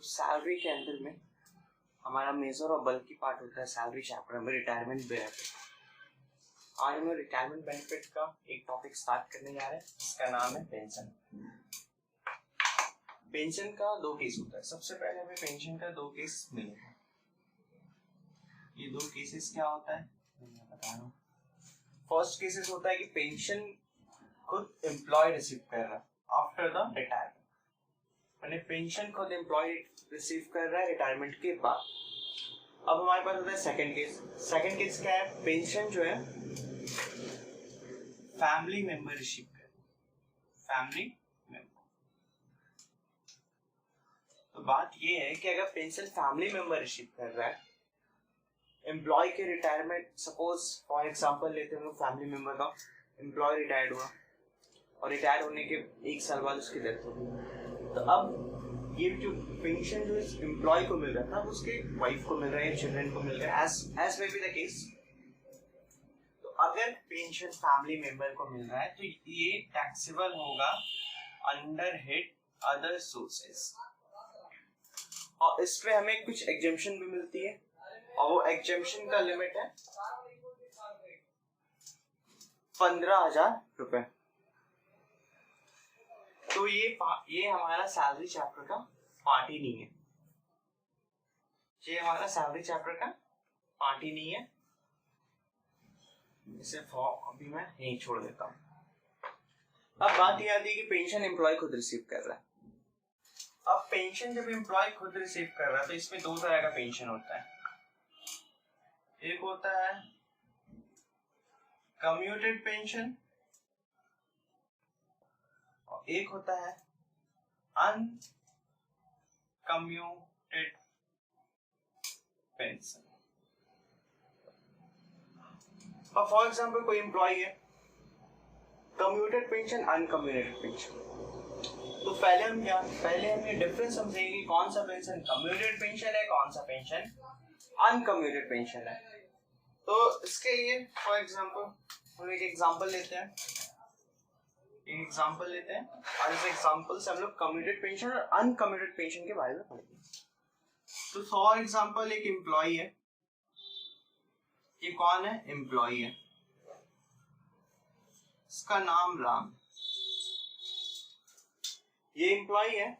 तो सैलरी के अंदर में हमारा मेजर और बल्कि पार्ट होता है सैलरी चैप्टर में रिटायरमेंट बेनिफिट। आज हम रिटायरमेंट बेनिफिट का एक टॉपिक स्टार्ट करने जा रहे हैं, इसका नाम है पेंशन। पेंशन का दो केस होता है। सबसे पहले हमें पेंशन का दो केस मिलेगा। ये दो केसेस क्या होता है मैं बता रहा हूँ। फर्स्ट केसेस होता है कि पेंशन खुद एम्प्लॉय रिसीव कर रहा है आफ्टर द रिटायरमेंट, यानी पेंशन खुद एम्प्लॉय रिसीव कर रहा है रिटायरमेंट के बाद। अब हमारे पास होता है सेकंड केस। सेकंड केस क्या है, पेंशन जो है फैमिली मेंबर रिसीव कर, फैमिली मेंबर। तो बात ये है कि अगर पेंशन फैमिली मेंबर रिसीव कर रहा है एम्प्लॉय के रिटायरमेंट, सपोज फॉर एग्जांपल लेते हैं हम लोग फैमिली मेंबर का, एम्प्लॉय रिटायर्ड हुआ और रिटायर होने के एक साल बाद उसकी डेथ हो गई, तो अब ये जो पेंशन जो इस एम्प्लॉय को मिल रहा था उसके वाइफ को मिल रहा है, चिल्ड्रन को मिल रहा है, as may be the case. तो अगर पेंशन फैमिली मेंबर को मिल रहा है तो ये टैक्सेबल होगा अंडर हेड अदर सोर्सेस, और इस पे हमें कुछ एग्जेम्पशन भी मिलती है और वो एग्जेम्पशन का लिमिट है 15,000 रुपए। तो ये हमारा सैलरी चैप्टर का पार्ट ही नहीं है, ये हमारा सैलरी चैप्टर का पार्ट ही नहीं है। इसे अभी मैं यहीं छोड़ देता हूँ। अब बात ये आती है कि पेंशन एम्प्लॉय खुद रिसीव कर रहा है। अब पेंशन जब एम्प्लॉय खुद रिसीव कर रहा है तो इसमें दो तरह का पेंशन होता है। एक होता है कम्यूटेड पेंशन और एक होता है अनकम्यूटेड पेंशन। अब फॉर एग्जांपल कोई एम्प्लॉय है, कम्यूटेड पेंशन, अनकम्यूटेड पेंशन। तो पहले हम ये डिफरेंस समझेंगे कि कौन सा पेंशन कम्यूटेड पेंशन है, कौन सा पेंशन अनकम्यूटेड पेंशन है। तो इसके लिए फॉर एग्जांपल हम एक एग्जांपल लेते हैं, और इस एग्जांपल से हम लोग कम्यूटेड पेंशन और अनकम्यूटेड पेंशन के बारे में पढ़ेंगे। तो फॉर एग्जांपल एक एम्प्लॉय है, ये कौन है, एम्प्लॉय है, इसका नाम राम। ये एम्प्लॉय है,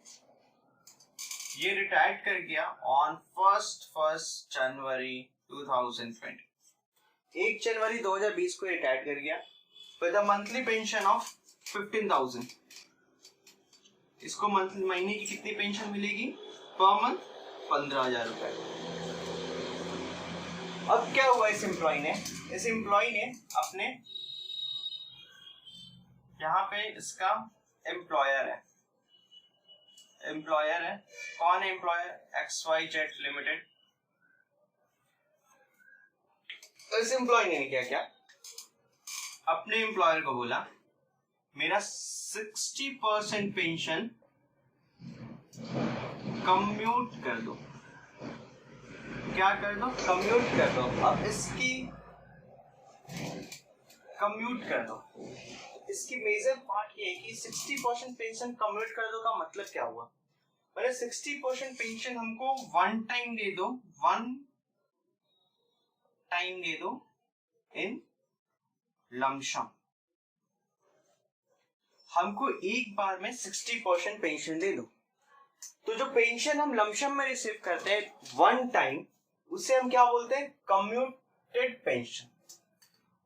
ये रिटायर्ड कर गया ऑन 1 जनवरी 2020, 1 जनवरी 2020 को रिटायर्ड कर गया with a monthly pension of 15,000। इसको मंथली महीने की कितनी पेंशन मिलेगी पर मंथ, 15,000 रुपए। अब क्या हुआ इस एम्प्लॉय ने अपने यहाँ पे इसका एम्प्लॉयर है, कौन है एम्प्लॉयर, XYZ लिमिटेड। तो इस एम्प्लॉय ने क्या किया, अपने एम्प्लॉयर को बोला मेरा 60% पेंशन कम्यूट कर दो। क्या कर दो, कम्यूट कर दो। अब इसकी कम्यूट कर दो, इसकी मेजर पार्ट ये है कि 60% पेंशन कम्यूट कर दो का मतलब क्या हुआ, मतलब 60% पेंशन हमको वन टाइम दे दो इन लमसम। हमको एक बार में 60% पेंशन दे दो। तो जो पेंशन हम लमसम में रिसीव करते हैं वन टाइम, उसे हम क्या बोलते हैं, कम्यूटेड पेंशन।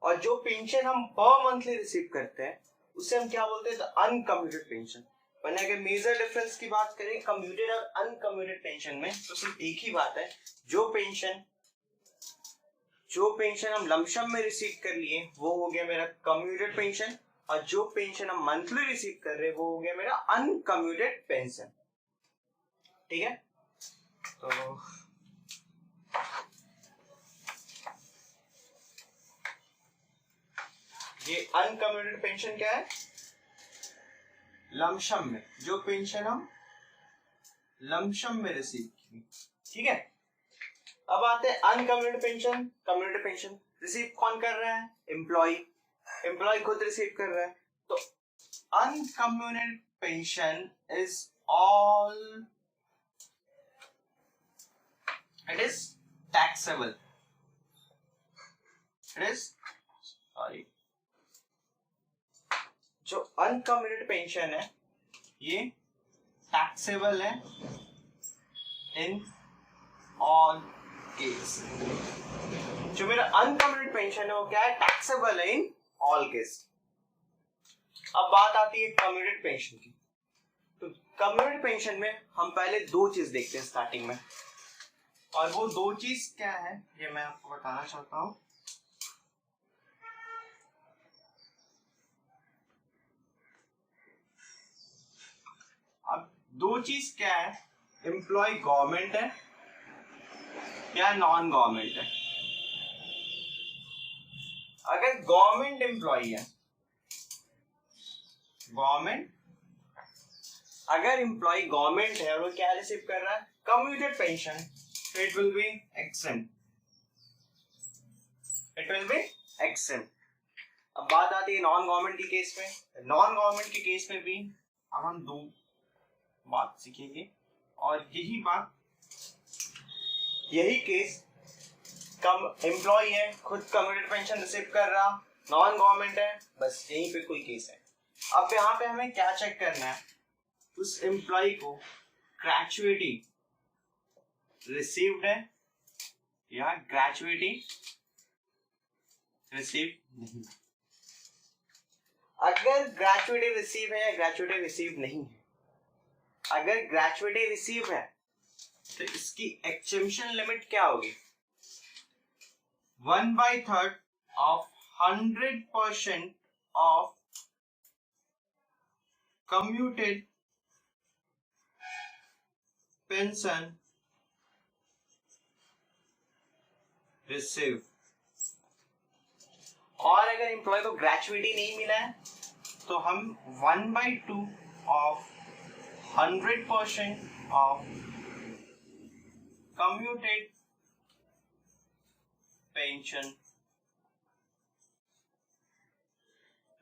और जो पेंशन हम पर मंथली रिसीव करते हैं उसे हम क्या बोलते हैं, अनकम्यूटेड पेंशन। वरना अगर मेजर डिफरेंस की बात करें कम्यूटेड और अनकम्यूटेड पेंशन में, तो सिर्फ एक ही बात है, जो पेंशन हम लमसम में रिसीव कर लिए वो हो गया मेरा कम्यूटेड पेंशन, और जो पेंशन हम मंथली रिसीव कर रहे हैं वो हो गया मेरा अनकम्यूटेड पेंशन। ठीक है, तो ये अनकम्यूटेड पेंशन क्या है, लमसम में, जो पेंशन हम लमसम में रिसीव की। ठीक है, अब आते हैं uncommuted pension. Commuted pension receive कौन कर रहा है, एम्प्लॉय खुद रिसीव कर रहा है। तो uncommuted pension is all it is taxable, it is sorry, जो अनकम्यूटेड पेंशन है ये टैक्सेबल है इन ऑल केस। जो मेरा अनकम्यूटेड पेंशन है वो क्या है, टैक्सेबल है इन ऑल केस। अब बात आती है कम्यूटेड पेंशन की। तो कम्यूटेड पेंशन में हम पहले दो चीज देखते हैं स्टार्टिंग में, और वो दो चीज क्या है ये मैं आपको बताना चाहता हूं। अब दो चीज क्या है, एम्प्लॉय गवर्नमेंट है या नॉन गवर्नमेंट है। अगर गवर्नमेंट एम्प्लॉय है, गवर्नमेंट, अगर एम्प्लॉय गवर्नमेंट है और वो क्या रिसीव कर रहा है, कम्यूटेड पेंशन, तो it will be exempt, it will be exempt. अब बात आती है नॉन गवर्नमेंट के केस में। नॉन गवर्नमेंट के केस में भी अब हम दो बात सीखेंगे, और यही केस कम एम्प्लॉय है, खुद कम्यूटेड पेंशन रिसीव कर रहा, नॉन गवर्नमेंट है, बस यहीं पे कोई केस है। अब यहाँ पे हमें क्या चेक करना है, उस एम्प्लॉय को ग्रेचुइटी रिसीव्ड है या ग्रेचुइटी रिसीव नहीं। अगर ग्रेचुइटी रिसीव है या ग्रेचुइटी रिसीव नहीं है, अगर ग्रेचुइटी रिसीव है तो इसकी एक्सेम्पशन लिमिट क्या होगी, 1/3 of 100% of commuted pension receive। और अगर एम्प्लॉय को ग्रेचुइटी नहीं मिला है तो हम 1/2 of 100% of commuted pension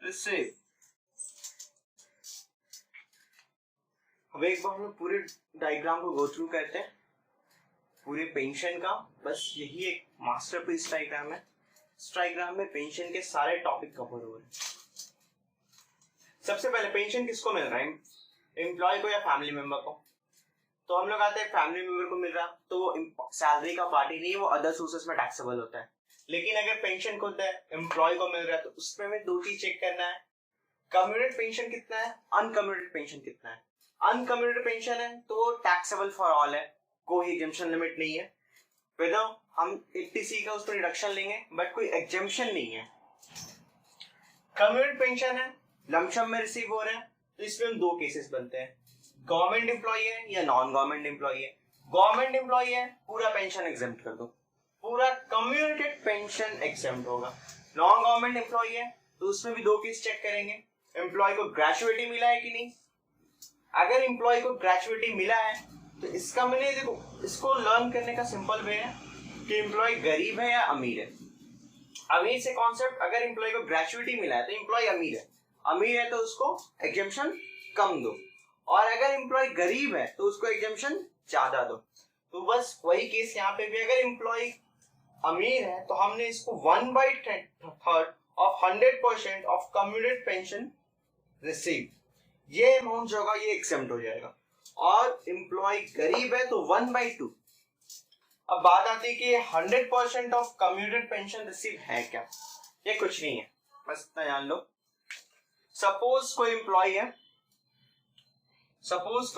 receive। अब एक बार हम लोग पूरे डायग्राम को गो थ्रू करते हैं, पूरे पेंशन का। बस यही एक मास्टरपीस डायग्राम है। इस डायग्राम में पेंशन के सारे टॉपिक कवर हो रहे हैं। सबसे पहले पेंशन किसको मिल रहा है, एम्प्लॉय को या फैमिली मेंबर को। तो हम लोग आते हैं फैमिली मेंबर को मिल रहा तो वो सैलरी का पार्टी नहीं, वो अदर सोर्सेस में टैक्सेबल होता है। लेकिन अगर पेंशन को एम्प्लॉय को मिल रहा है तो उसमें हमें दो चीज चेक करना है, कम्यूटेड पेंशन कितना है, अनकम्यूटेड पेंशन कितना है। अनकम्यूटेड पेंशन है तो टैक्सेबल फॉर ऑल है, कोई एग्जेम्पशन लिमिट नहीं है। फिर हम 80C का उस पर रिडक्शन लेंगे बट कोई एग्जेम्पशन नहीं है। कम्यूटेड पेंशन है, लमसम में रिसीव हो रहे हैं, तो इसमें हम दो केसेस बनते हैं, गवर्नमेंट एम्प्लॉय है या नॉन गवर्नमेंट एम्प्लॉय है। गवर्नमेंट एम्प्लॉय है पूरा पेंशन एग्जेम्प्ट कर दो, पूरा कम्यूटेड पेंशन एग्जेम्प्ट होगा। नॉन गवर्नमेंट एम्प्लॉय है तो उसमें भी दो केस चेक करेंगे, एम्प्लॉय को ग्रेचुइटी मिला है कि नहीं। अगर एम्प्लॉय को ग्रेचुइटी मिला है तो इसका मैंने देखो, इसको लर्न करने का सिंपल वे है कि एम्प्लॉय गरीब है या अमीर है। अमीर से कॉन्सेप्ट, अगर एम्प्लॉय को ग्रेचुइटी मिला है तो एम्प्लॉय अमीर है, अमीर है तो उसको एग्जेम्पशन कम दो, और अगर एम्प्लॉय गरीब है तो उसको एग्जेम्पशन ज्यादा दो। तो बस वही केस यहाँ पे भी, अगर एम्प्लॉय अमीर है तो हमने इसको 1/3 of 100% of commuted pension receive, ये अमाउंट जो होगा ये एक्सेम्प्ट हो जाएगा। और एम्प्लॉय गरीब है तो 1/2। अब बात आती है कि 100% ऑफ कम्यूटेड पेंशन रिसीव है क्या, ये कुछ नहीं है, बस इतना जान लो। सपोज कोई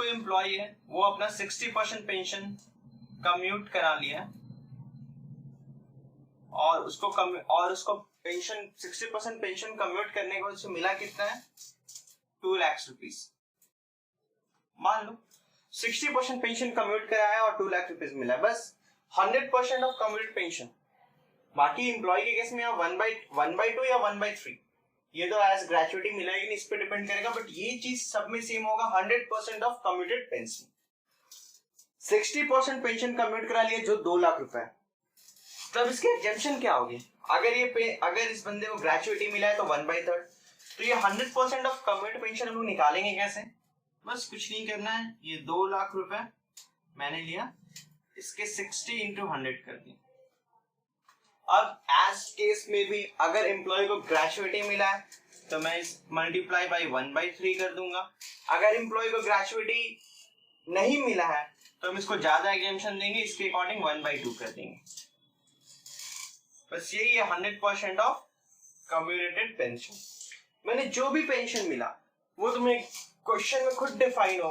एम्प्लॉय है, वो अपना 60% पेंशन कम्यूट करा लिया और उसको पेंशन 60% पेंशन कम्यूट करने को उसको मिला कितना है, 2 लाख रुपीस। मान लो 60% पेंशन कम्यूट करा है और 2 लाख रुपीस मिला, बस 100% ऑफ कम्यूट पेंशन। बाकी एम्प्लॉय के केस में 1/2 या 1/3, ये तो एज ग्रेचुइटी मिला है इस पे डिपेंड करेगा, बट ये चीज सब में सेम होगा, 100% of commuted pension. 60% pension commute करा लिया जो 2 लाख रुपए, तब इसकी एग्जेम्पशन क्या होगी। अगर इस बंदे को ग्रेचुइटी मिला है तो 1/3, तो ये 100% ऑफ कम्यूटेड पेंशन हम लोग निकालेंगे कैसे, बस कुछ नहीं करना है, ये 2 लाख रुपए मैंने लिया, इसके 60 इंटू 100 कर दी। अब एज केस में भी अगर एम्प्लॉय को ग्रेजुएटी मिला है तो मैं इस मल्टीप्लाई बाई 1/3 कर दूंगा। अगर एम्प्लॉय को ग्रेजुएटी नहीं मिला है तो हम इसको ज्यादा एग्जेम्पशन देंगे, इसके अकॉर्डिंग 1/2 कर देंगे। बस यही है 100% ऑफ कम्युटेड पेंशन। मैंने जो भी पेंशन मिला वो तुम्हें क्वेश्चन में खुद डिफाइन हो